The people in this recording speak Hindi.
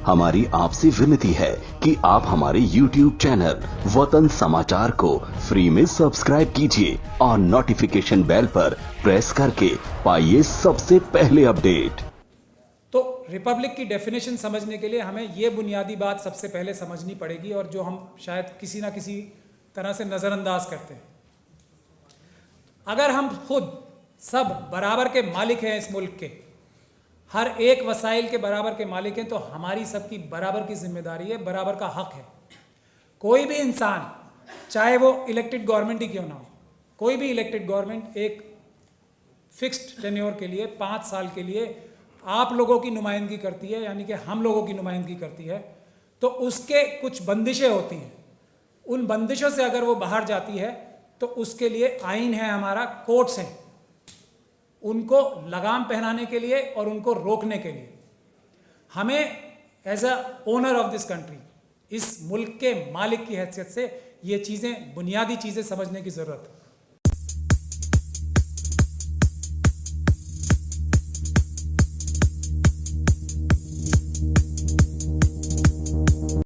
हमारी आपसे विनती है कि आप हमारे YouTube चैनल वतन समाचार को फ्री में सब्सक्राइब कीजिए और नोटिफिकेशन बेल पर प्रेस करके पाइए सबसे पहले अपडेट। तो रिपब्लिक की डेफिनेशन समझने के लिए हमें ये बुनियादी बात सबसे पहले समझनी पड़ेगी, और जो हम शायद किसी ना किसी तरह से नज़रअंदाज करते हैं। अगर हम खुद सब बराबर के मालिक हैं, इस मुल्क के हर एक वसाइल के बराबर के मालिक हैं, तो हमारी सबकी बराबर की जिम्मेदारी है, बराबर का हक है। कोई भी इंसान, चाहे वो इलेक्टेड गवर्नमेंट ही क्यों ना हो, कोई भी इलेक्टेड गवर्नमेंट एक फिक्स्ड टेन्योर के लिए 5 साल के लिए आप लोगों की नुमाइंदगी करती है, यानी कि हम लोगों की नुमाइंदगी करती है, तो उसके कुछ बंदिशें होती हैं। उन बंदिशों से अगर वो बाहर जाती है तो उसके लिए आइन है, हमारा कोर्ट्स हैं, उनको लगाम पहनाने के लिए और उनको रोकने के लिए हमें as a owner of this country, इस मुल्क के मालिक की हैसियत से ये चीज़ें, बुनियादी चीज़ें समझने की ज़रूरत है।